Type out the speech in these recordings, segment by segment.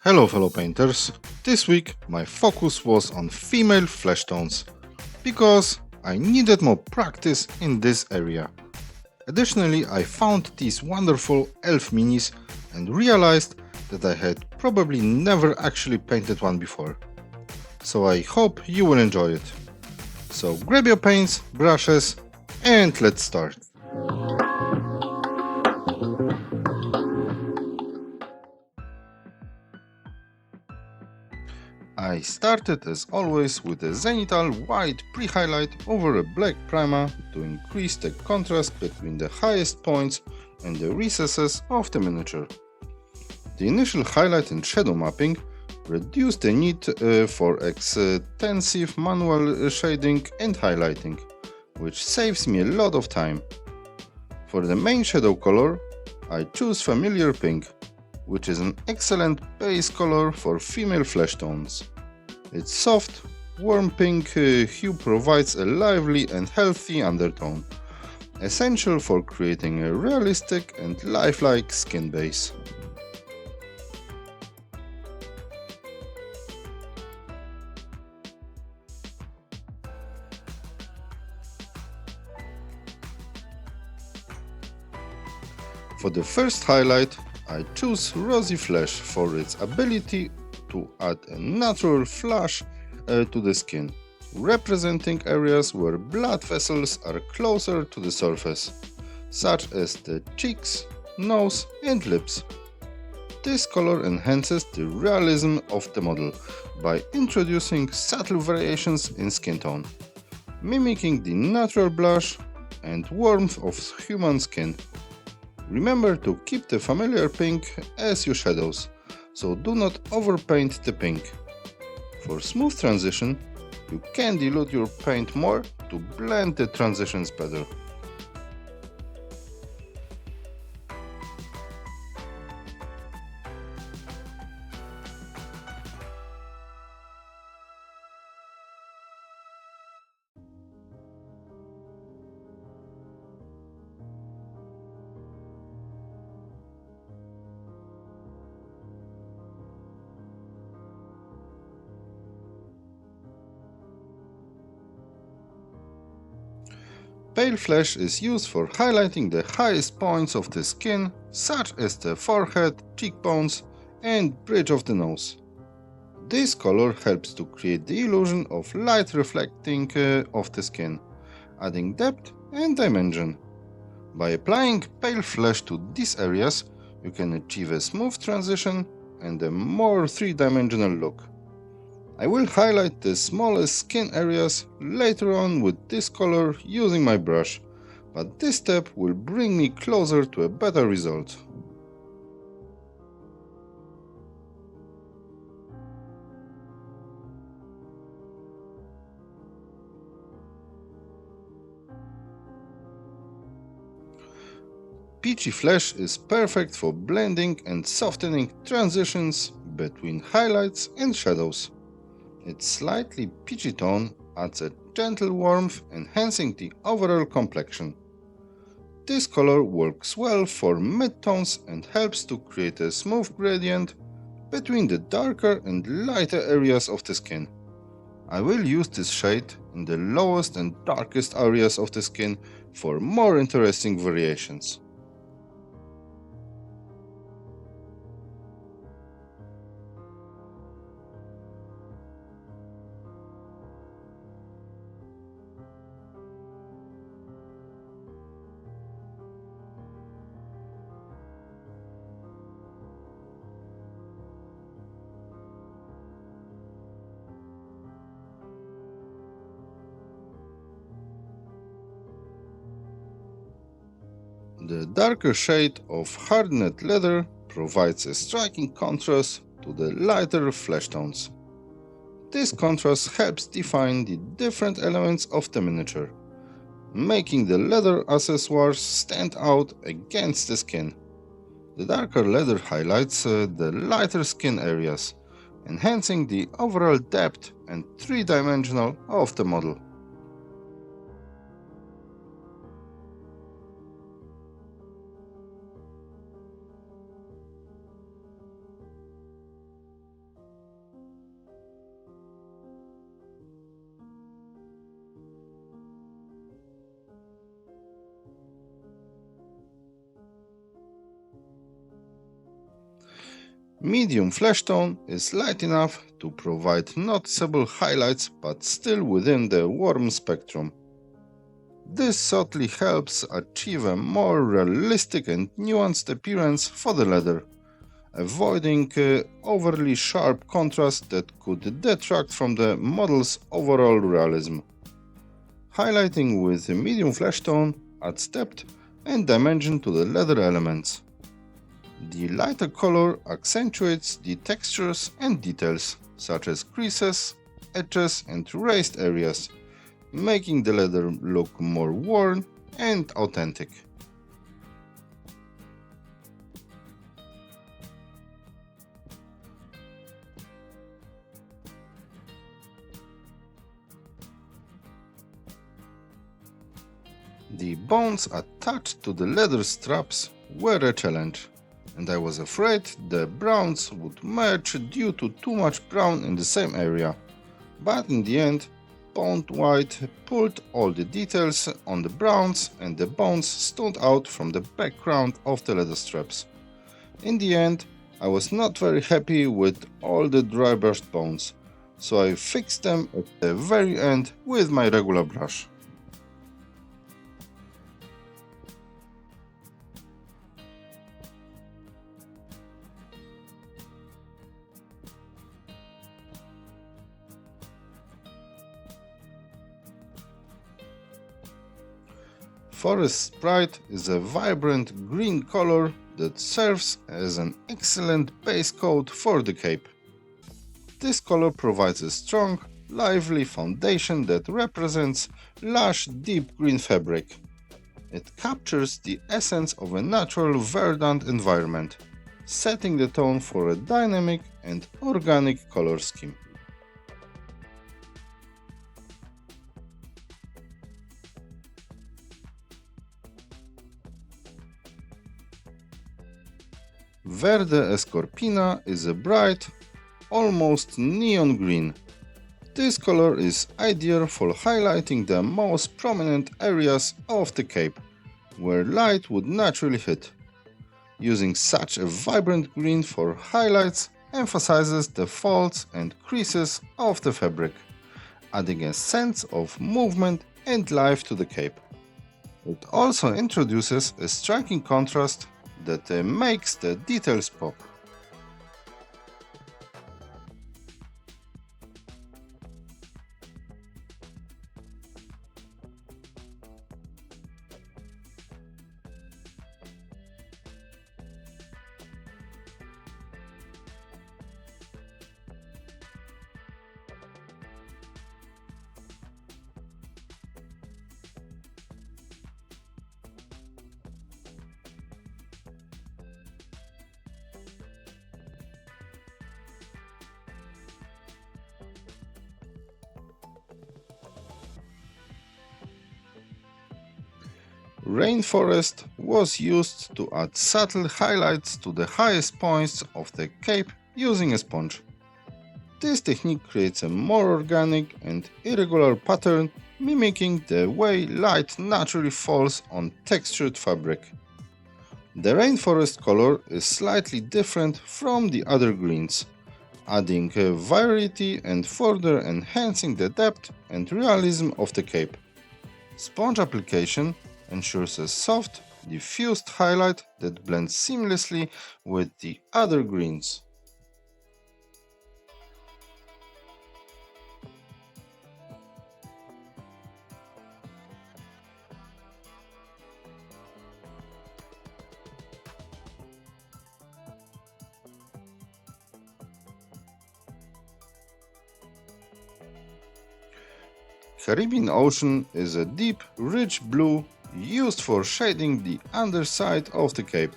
Hello fellow painters, this week my focus was on female flesh tones, because I needed more practice in this area. Additionally, I found these wonderful elf minis and realized that I had probably never actually painted one before. So I hope you will enjoy it. So grab your paints, brushes, and let's start. I started as always with a zenithal white pre-highlight over a black primer to increase the contrast between the highest points and the recesses of the miniature. The initial highlight and shadow mapping reduced the need for extensive manual shading and highlighting, which saves me a lot of time. For the main shadow color, I choose familiar pink, which is an excellent base color for female flesh tones. Its soft, warm pink hue provides a lively and healthy undertone, essential for creating a realistic and lifelike skin base. For the first highlight, I choose Rosy Flesh for its ability to add a natural flush to the skin, representing areas where blood vessels are closer to the surface, such as the cheeks, nose and lips. This color enhances the realism of the model by introducing subtle variations in skin tone, mimicking the natural blush and warmth of human skin. Remember to keep the familiar pink as your shadows, so do not overpaint the pink. For smooth transition, you can dilute your paint more to blend the transitions better. Pale flesh is used for highlighting the highest points of the skin, such as the forehead, cheekbones, and bridge of the nose. This color helps to create the illusion of light reflecting off the skin, adding depth and dimension. By applying pale flesh to these areas, you can achieve a smooth transition and a more three-dimensional look. I will highlight the smallest skin areas later on with this color using my brush, but this step will bring me closer to a better result. Peachy Flesh is perfect for blending and softening transitions between highlights and shadows. Its slightly peachy tone adds a gentle warmth, enhancing the overall complexion. This color works well for mid-tones and helps to create a smooth gradient between the darker and lighter areas of the skin. I will use this shade in the lowest and darkest areas of the skin for more interesting variations. The darker shade of Hardened Leather provides a striking contrast to the lighter flesh tones. This contrast helps define the different elements of the miniature, making the leather accessoires stand out against the skin. The darker leather highlights the lighter skin areas, enhancing the overall depth and three-dimensional of the model. Medium Fleshtone is light enough to provide noticeable highlights but still within the warm spectrum. This subtly helps achieve a more realistic and nuanced appearance for the leather, avoiding overly sharp contrast that could detract from the model's overall realism. Highlighting with medium Fleshtone adds depth and dimension to the leather elements. The lighter color accentuates the textures and details, such as creases, edges and raised areas, making the leather look more worn and authentic. The bones attached to the leather straps were a challenge, and I was afraid the browns would merge due to too much brown in the same area, but in the end, Bond White pulled all the details on the browns and the bones stood out from the background of the leather straps. In the end, I was not very happy with all the dry brushed bones, so I fixed them at the very end with my regular brush. Forest Sprite is a vibrant green color that serves as an excellent base coat for the cape. This color provides a strong, lively foundation that represents lush, deep green fabric. It captures the essence of a natural verdant environment, setting the tone for a dynamic and organic color scheme. Verde Escorpina is a bright, almost neon green. This color is ideal for highlighting the most prominent areas of the cape, where light would naturally hit. Using such a vibrant green for highlights emphasizes the folds and creases of the fabric, adding a sense of movement and life to the cape. It also introduces a striking contrast that makes the details pop. Rainforest was used to add subtle highlights to the highest points of the cape using a sponge. This technique creates a more organic and irregular pattern, mimicking the way light naturally falls on textured fabric. The rainforest color is slightly different from the other greens, adding variety and further enhancing the depth and realism of the cape. Sponge application ensures a soft, diffused highlight that blends seamlessly with the other greens. Caribbean Ocean is a deep, rich blue used for shading the underside of the cape.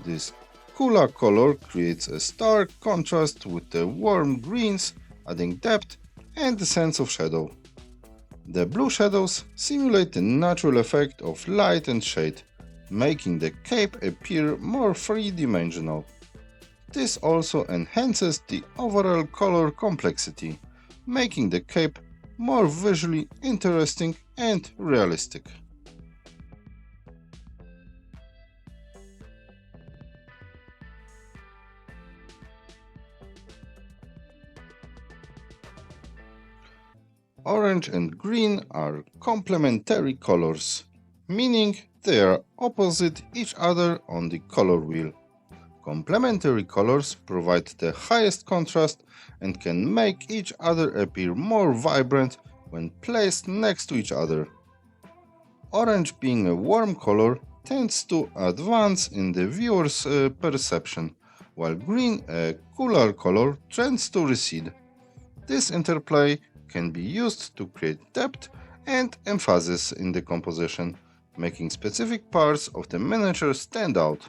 This Kula color creates a stark contrast with the warm greens, adding depth and a sense of shadow. The blue shadows simulate the natural effect of light and shade, making the cape appear more three-dimensional. This also enhances the overall color complexity, making the cape more visually interesting and realistic. Orange and green are complementary colors, meaning they are opposite each other on the color wheel. Complementary colors provide the highest contrast and can make each other appear more vibrant when placed next to each other. Orange, being a warm color, tends to advance in the viewer's perception, while green, a cooler color, tends to recede. This interplay can be used to create depth and emphasis in the composition, making specific parts of the miniature stand out.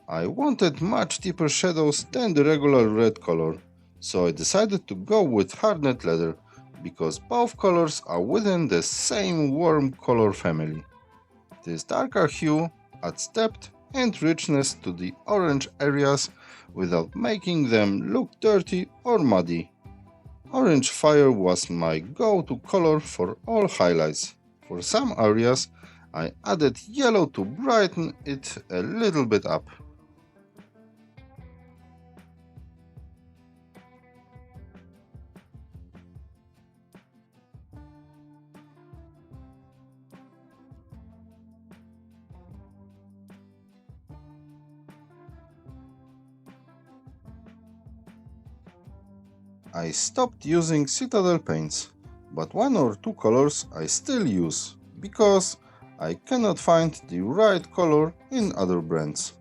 I wanted much deeper shadows than the regular red color, so I decided to go with Hardened Leather, because both colors are within the same warm color family. This darker hue adds depth and richness to the orange areas without making them look dirty or muddy. Orange fire was my go-to color for all highlights. For some areas, I added yellow to brighten it a little bit up. I stopped using Citadel paints, but one or two colors I still use, because I cannot find the right color in other brands.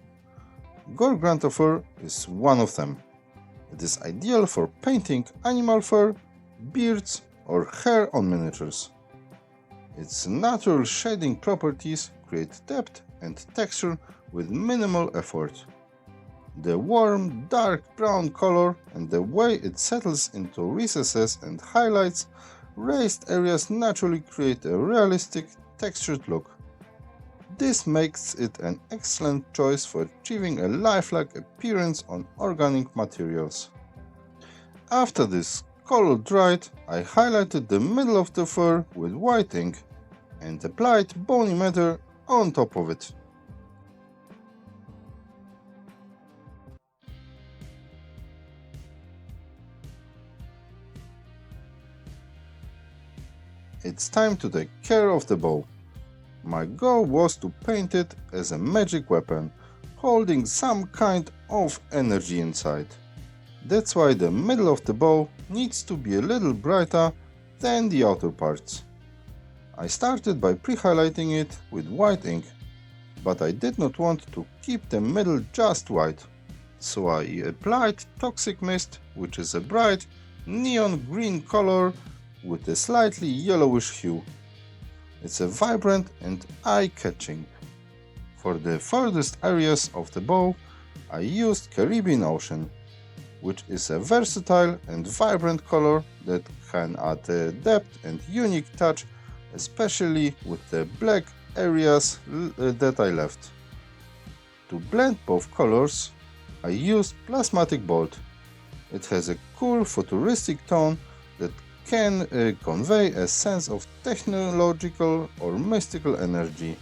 Gore Grantoffer is one of them. It is ideal for painting animal fur, beards, or hair on miniatures. Its natural shading properties create depth and texture with minimal effort. The warm, dark brown color and the way it settles into recesses and highlights raised areas naturally create a realistic, textured look. This makes it an excellent choice for achieving a lifelike appearance on organic materials. After this color dried, I highlighted the middle of the fur with white ink and applied bony matter on top of it. It's time to take care of the bow. My goal was to paint it as a magic weapon, holding some kind of energy inside. That's why the middle of the bow needs to be a little brighter than the outer parts. I started by pre-highlighting it with white ink, but I did not want to keep the middle just white, so I applied Toxic Mist, which is a bright neon green color with a slightly yellowish hue. It's a vibrant and eye-catching. For the furthest areas of the bow, I used Caribbean Ocean, which is a versatile and vibrant color that can add a depth and unique touch, especially with the black areas that I left. To blend both colors, I used Plasmatic Bolt. It has a cool futuristic tone that can convey a sense of technological or mystical energy.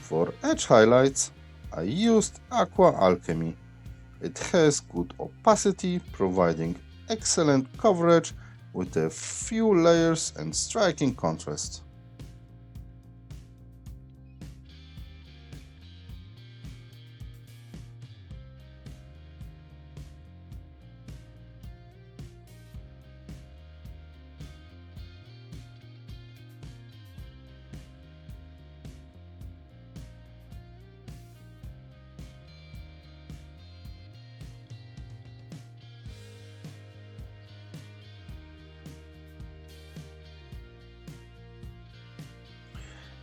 For edge highlights, I used Aqua Alchemy. It has good opacity, providing excellent coverage with a few layers and striking contrast.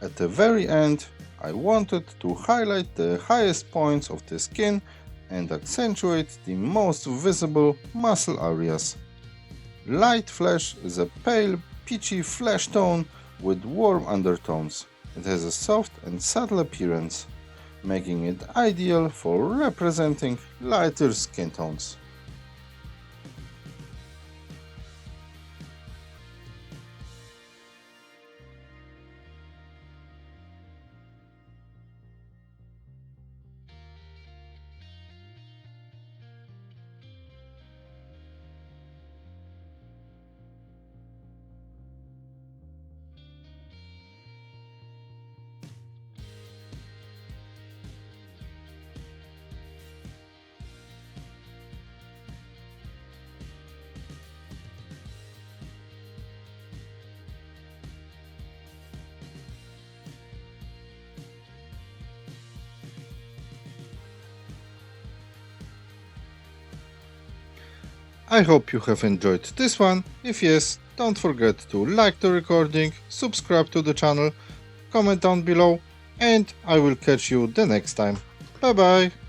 At the very end, I wanted to highlight the highest points of the skin and accentuate the most visible muscle areas. Light Flesh is a pale, peachy flesh tone with warm undertones. It has a soft and subtle appearance, making it ideal for representing lighter skin tones. I hope you have enjoyed this one. If yes, don't forget to like the recording, subscribe to the channel, comment down below, and I will catch you the next time. Bye bye!